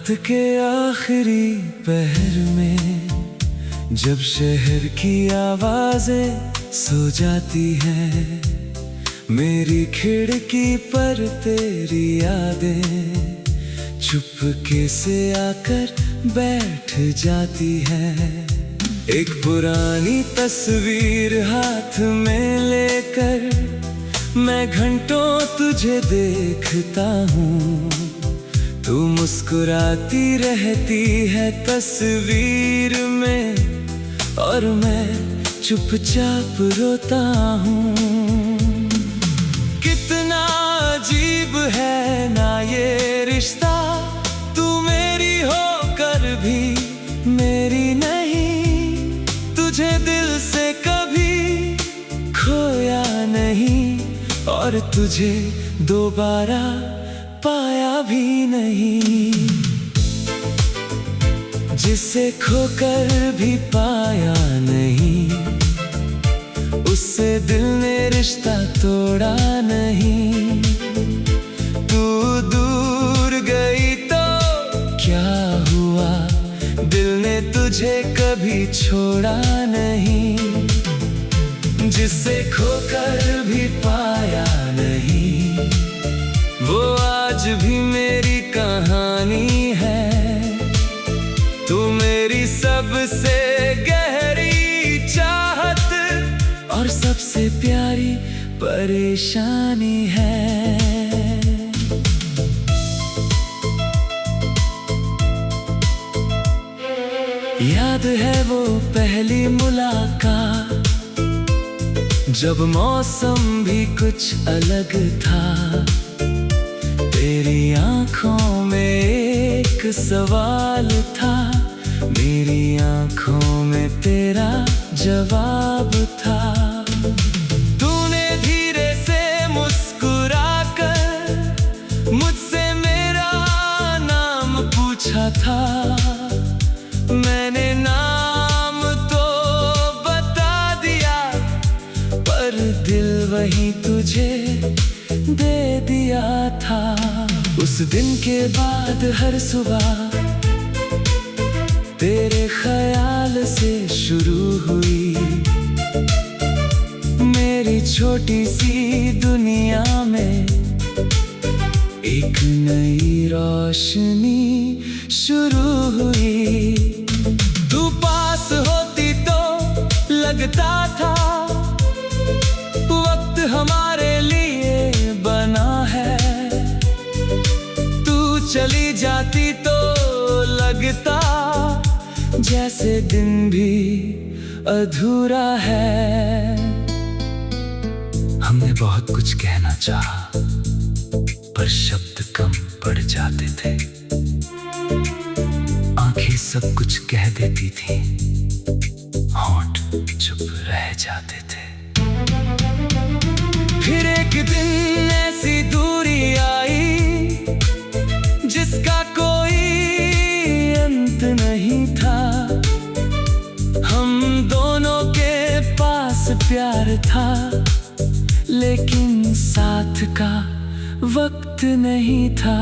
रात के आखिरी पहर में जब शहर की आवाजें सो जाती हैं, मेरी खिड़की पर तेरी यादें चुपके से आकर बैठ जाती हैं। एक पुरानी तस्वीर हाथ में लेकर मैं घंटों तुझे देखता हूँ। तू मुस्कुराती रहती है तस्वीर में और मैं चुपचाप रोता हूँ। कितना अजीब है ना ये रिश्ता, तू मेरी होकर भी मेरी नहीं। तुझे दिल से कभी खोया नहीं और तुझे दोबारा पाया भी नहीं। जिसे खोकर भी पाया नहीं, उससे दिल ने रिश्ता तोड़ा नहीं। तू दूर गई तो क्या हुआ, दिल ने तुझे कभी छोड़ा नहीं। जिसे खोकर भी पाया नहीं, वो आज भी मेरी कहानी है। तू मेरी सबसे गहरी चाहत और सबसे प्यारी परेशानी है। याद है वो पहली मुलाकात, जब मौसम भी कुछ अलग था। तेरी आंखों में एक सवाल था, मेरी आंखों में तेरा जवाब था। तूने धीरे से मुस्कुराकर मुझसे मेरा नाम पूछा था। मैंने नाम तो बता दिया, पर दिल वही तुझे दे दिया था। उस दिन के बाद हर सुबह तेरे ख्याल से शुरू हुई मेरी छोटी सी दुनिया में एक नई रोशनी शुरू हुई। तू पास होती तो लगता था वक्त हमारे लिए बना है। तू चली जाती तो लगता जैसे दिन भी अधूरा है। हमने बहुत कुछ कहना चाहा, पर शब्द कम पड़ जाते थे। आंखें सब कुछ कह देती थी, होंठ चुप रह जाते थे। फिर एक दिन ऐसी दूरी आई जिसका कोई अंत नहीं था। हम दोनों के पास प्यार था, लेकिन साथ का वक्त नहीं था।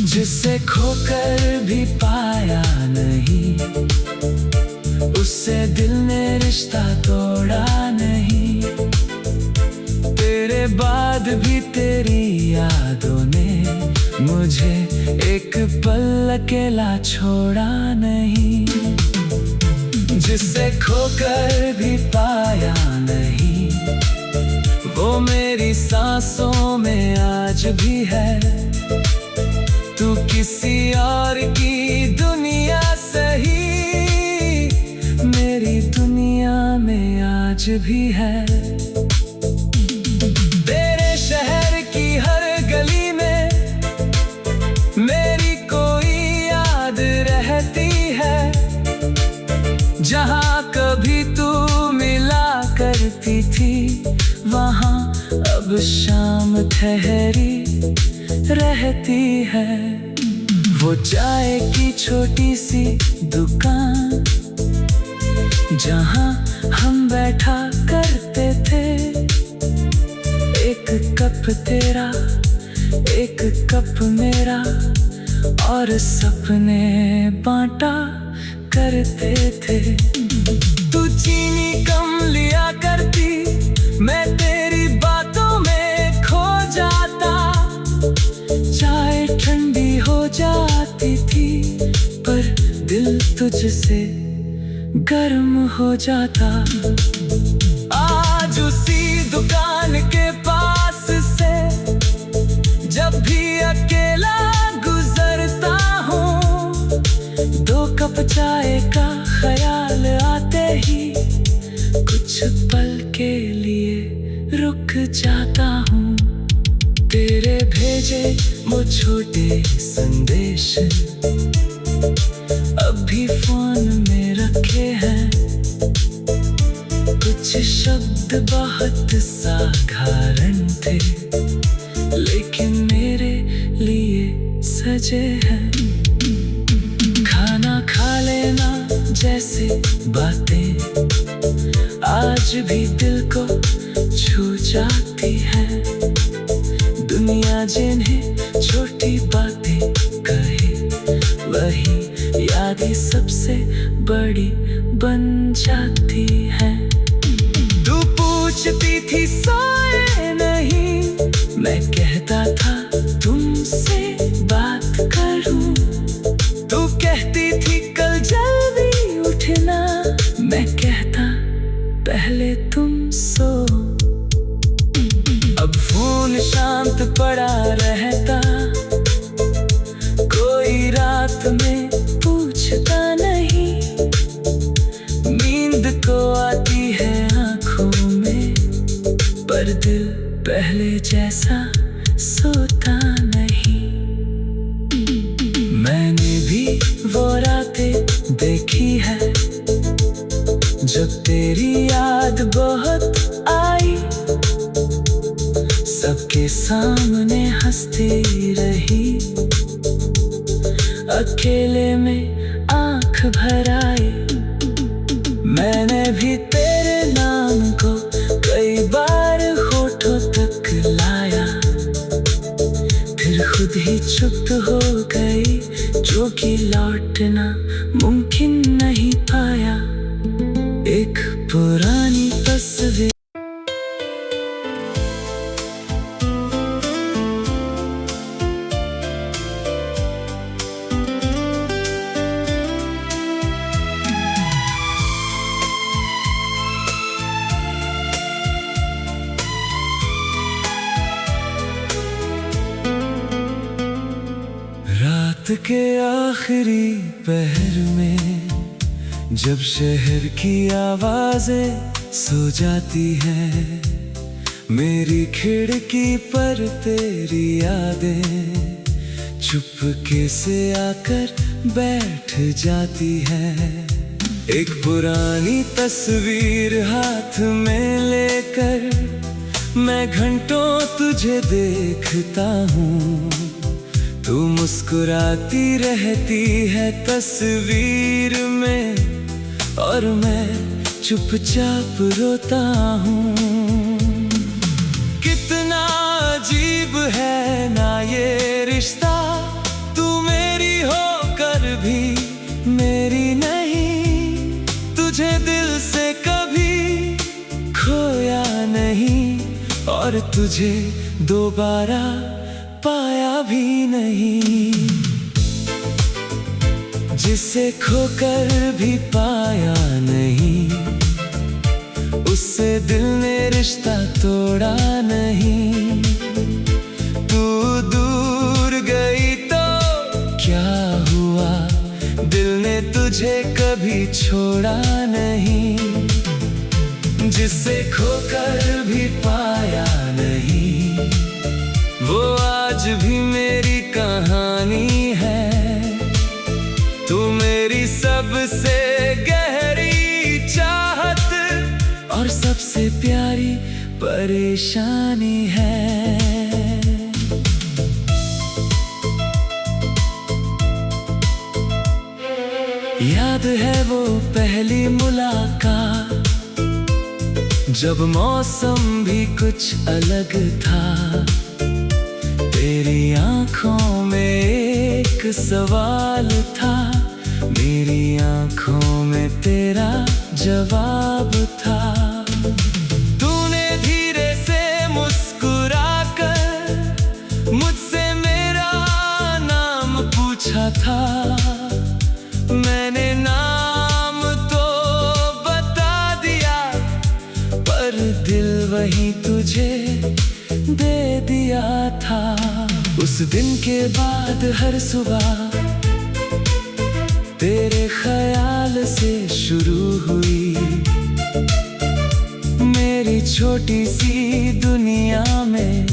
जिसे खोकर भी पाया नहीं, उससे दिल ने रिश्ता तोड़ा नहीं। तेरे बाद भी तेरी यादों ने मुझे एक पल अकेला छोड़ा नहीं। जिसे खोकर भी पाया नहीं, वो मेरी सांसों में आज भी है। तू किसी और की दुनिया सही, मेरी दुनिया में आज भी है। तेरे शहर की हर गली में मेरी कोई याद रहती है। जहाँ कभी तू मिला करती थी, वहाँ अब शाम ठहरी रहती है। वो चाय की छोटी सी दुकान, जहाँ हम बैठा करते थे। एक कप तेरा, एक कप मेरा, और सपने बांटा करते थे। तू चीनी कम लिया करती, मैं तेरी बातों में खो जाता। चाय ठंडी हो जाती थी, पर दिल तुझसे गर्म हो जाता। आज उसी दुकान के पास से जब भी अकेला गुजरता हूँ, 2 कप चाय का ख्याल आते ही कुछ पल के लिए रुक जाता हूँ। तेरे भेजे वो छोटे संदेश अभी फोन में रखे हैं। कुछ शब्द बहुत साधारण थे, लेकिन मेरे लिए सजे हैं। खाना खा लेना जैसे बातें आज भी दिल को छू जाती है। दुनिया जिन्हें छोटी बातें कहे, वही यादें सबसे बड़ी बन जाती है। तू पूछती थी सोए नहीं, मैं कहता था तुमसे बात करूं। तू कहती थी कल जल्दी उठना, मैं कहता पहले तुम सो। अब फोन शांत पड़ा रहता, कोई रात में पूछता नहीं। नींद को आती है आँखों में, पर दिल पहले जैसा सोता नहीं। मैंने भी वो रातें देखी है, जब तेरी याद बहुत आई। सबके सामने हंसती रही, अकेले में आँख भर आई। मैंने भी तेरे नाम को कई बार होठों तक लाया, फिर खुद ही चुप हो गई, जो कि लौटना मुमकिन नहीं पाया। एक पुरानी तस्वीर रात के आखिरी पहर में, जब शहर की आवाजें सो जाती हैं, मेरी खिड़की पर तेरी यादें चुपके से आकर बैठ जाती हैं। एक पुरानी तस्वीर हाथ में लेकर मैं घंटों तुझे देखता हूँ। तू मुस्कुराती रहती है तस्वीर में, और मैं चुपचाप रोता हूँ। कितना अजीब है ना ये रिश्ता, तू मेरी होकर भी मेरी नहीं। तुझे दिल से कभी खोया नहीं, और तुझे दोबारा पाया भी नहीं। जिसे खोकर भी पाया नहीं, उससे दिल ने रिश्ता तोड़ा नहीं। तू दूर गई तो क्या हुआ, दिल ने तुझे कभी छोड़ा नहीं। जिसे खोकर भी पाया नहीं, वो आज भी मेरी कहानी है। तू मेरी सबसे गहरी चाहत और सबसे प्यारी परेशानी है। याद है वो पहली मुलाकात, जब मौसम भी कुछ अलग था। तेरी आंखों में एक सवाल था, मेरी आंखों में तेरा जवाब था। तूने धीरे से मुस्कुराकर मुझसे मेरा नाम पूछा था। मैंने नाम तो बता दिया, पर दिल वही तुझे दे दिया था। उस दिन के बाद हर सुबह तेरे ख्याल से शुरू हुई मेरी छोटी सी दुनिया में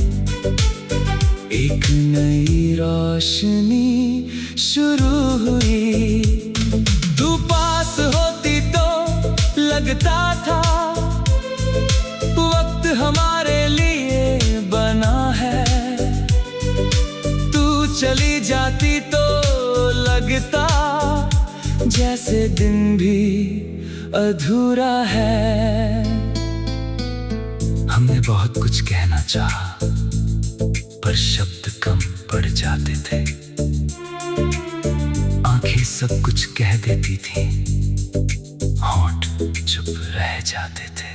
एक नई रोशनी शुरू हुई। तू पास होती तो लगता था वक्त हमारे लिए बना है। तू चली जाती तो लगता जैसे दिन भी अधूरा है। हमने बहुत कुछ कहना चाहा, पर शब्द कम पड़ जाते थे। आंखें सब कुछ कह देती थी, होंठ चुप रह जाते थे।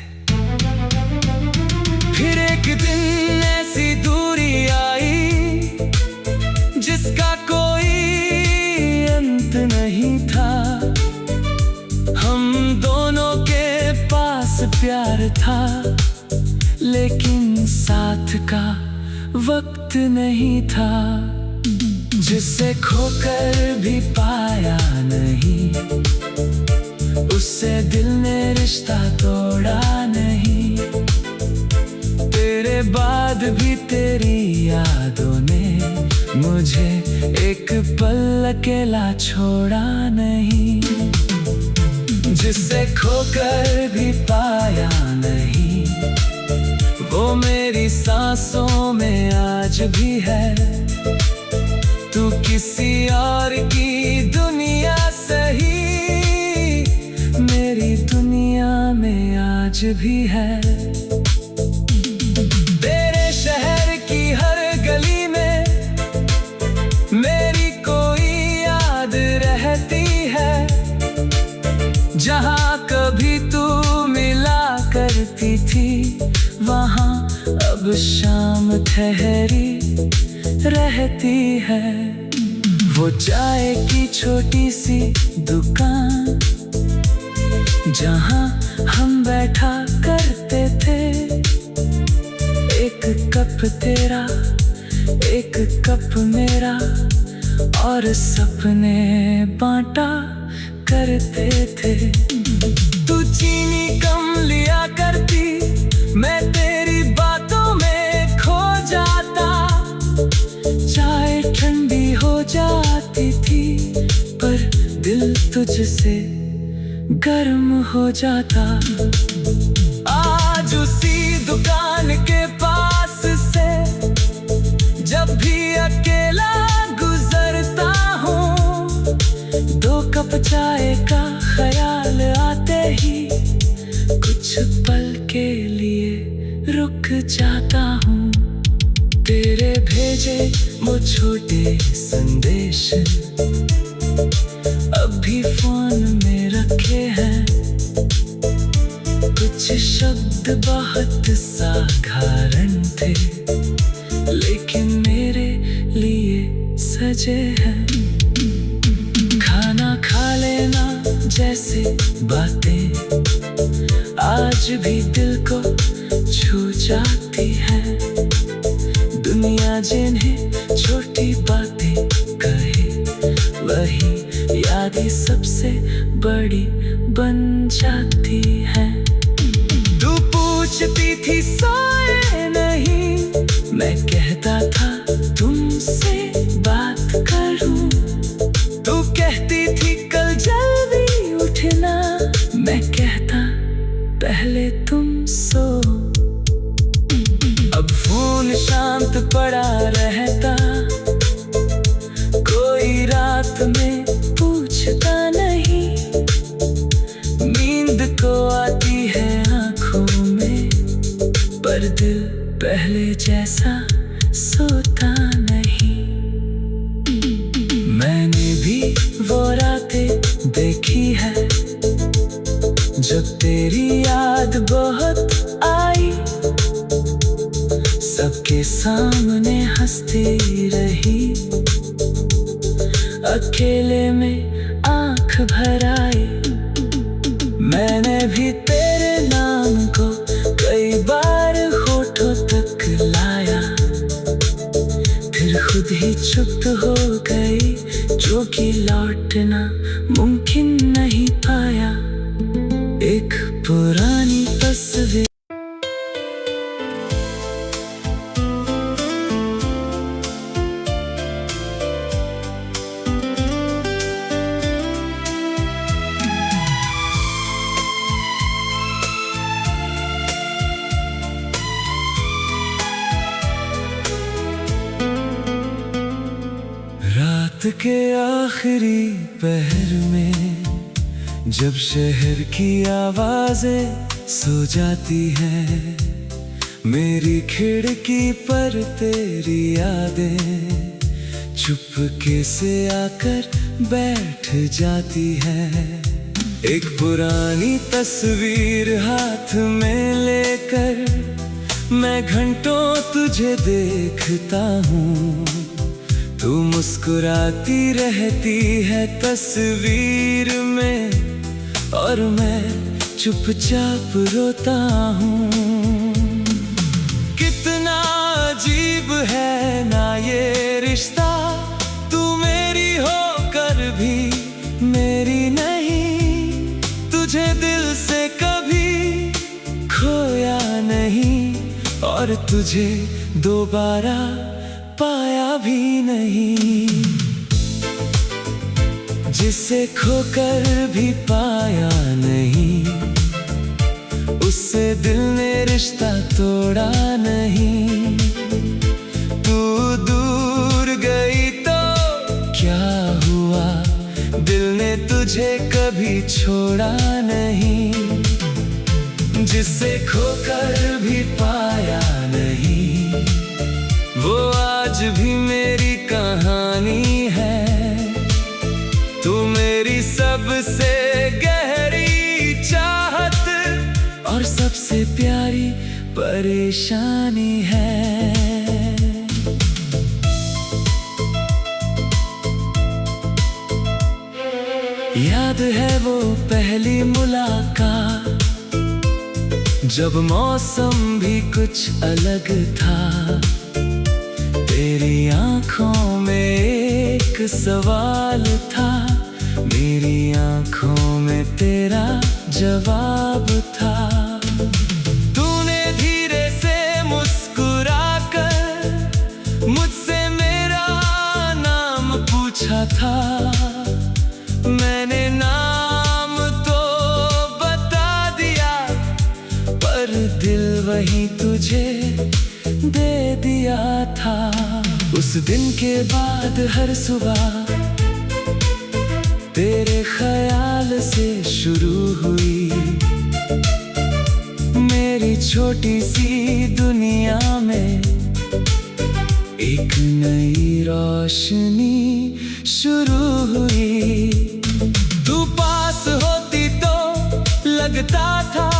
फिर एक दिन ऐसी दूरी आई जिसका कोई अंत नहीं था। हम दोनों के पास प्यार था, लेकिन साथ का वक्त नहीं था। जिसे खोकर भी पाया नहीं, उससे दिल ने रिश्ता तोड़ा नहीं। तेरे बाद भी तेरी यादों ने मुझे एक पल अकेला छोड़ा नहीं। जिसे खोकर भी पाया नहीं, वो मेरी सांसों में आज भी है। तू किसी और की दुनिया सही, मेरी दुनिया में आज भी है। तेरे शहर की हर गली में मेरी कोई याद रहती है। जहाँ कभी तू मिला करती थी, वहाँ अब शाम ठहरी रहती है। वो चाय की छोटी सी दुकान जहाँ हम बैठा करते थे, एक कप तेरा एक कप मेरा, और सपने बांटा करते थे। तू चीनी कम लिया करती, मैं तेरी बातों में खो जाता। चाय ठंडी हो जाती थी, पर दिल तुझसे गर्म हो जाता। आज उसी दुकान के पास से जब भी अकेला गुजरता हूँ, 2 कप चाय का ख्याल आते ही कुछ पल के लिए रुक जाता हूँ। तेरे भेजे वो छोटे संदेश अब भी फोन में रखे हैं। कुछ शब्द बहुत साधारण थे, लेकिन मेरे लिए सजे हैं। खाना खा लेना जैसे बातें आज भी दिल को छू जाती है। दुनिया जिन्हें छोटी बातें कहे, वही यादें सबसे बड़ी बन जाती है। तू पूछती थी सोए नहीं, मैं कहता था तुमसे बात करूं। तू कहती थी कल जल्दी उठना, मैं कहता पहले तुम सो। अब फोन शांत पड़ा रहता, कोई रात में पूछता नहीं। नींद को आती है आंखों में, पर दिल पहले जैसा सोता नहीं। मैं वो रातें देखी है जब तेरी याद बहुत आई, सबके सामने हंसती रही, अकेले में आंख भर आई। मैंने भी तेरे नाम को कई बार होठों तक लाया, फिर खुद ही चुप हो गई, जो कि लौटना मुमकिन नहीं पाया। एक पुरानी तस्वीर रात के आखिरी पहर में जब शहर की आवाजें सो जाती हैं, मेरी खिड़की पर तेरी यादें चुपके से आकर बैठ जाती हैं। एक पुरानी तस्वीर हाथ में लेकर मैं घंटों तुझे देखता हूँ, तू मुस्कुराती रहती है तस्वीर में और मैं चुपचाप रोता हूँ। कितना अजीब है ना ये रिश्ता, तू मेरी होकर भी मेरी नहीं, तुझे दिल से कभी खोया नहीं और तुझे दोबारा पाया भी नहीं। जिसे खोकर भी पाया नहीं, उससे दिल ने रिश्ता तोड़ा नहीं। तू दूर गई तो क्या हुआ, दिल ने तुझे कभी छोड़ा नहीं। जिसे खोकर भी पाया नहीं, वो आज भी मेरी कहानी है। तू मेरी सबसे गहरी चाहत और सबसे प्यारी परेशानी है। याद है वो पहली मुलाकात, जब मौसम भी कुछ अलग था। तेरी आंखों में एक सवाल था, मेरी आंखों में तेरा जवाब था। तूने धीरे से मुस्कुराकर मुझसे मेरा नाम पूछा था, मैंने नाम तो बता दिया, पर दिल वही तुझे दे दिया था। उस दिन के बाद हर सुबह तेरे ख्याल से शुरू हुई, मेरी छोटी सी दुनिया में एक नई रोशनी शुरू हुई। तू पास होती तो लगता था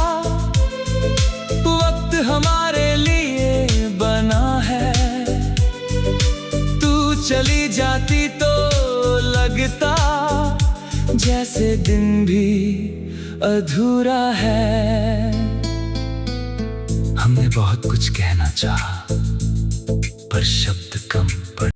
वक्त हमारे लिए बना है, तू चली जाती तो लगता जैसे दिन भी अधूरा है। हमने बहुत कुछ कहना चाहा, पर शब्द कम पड़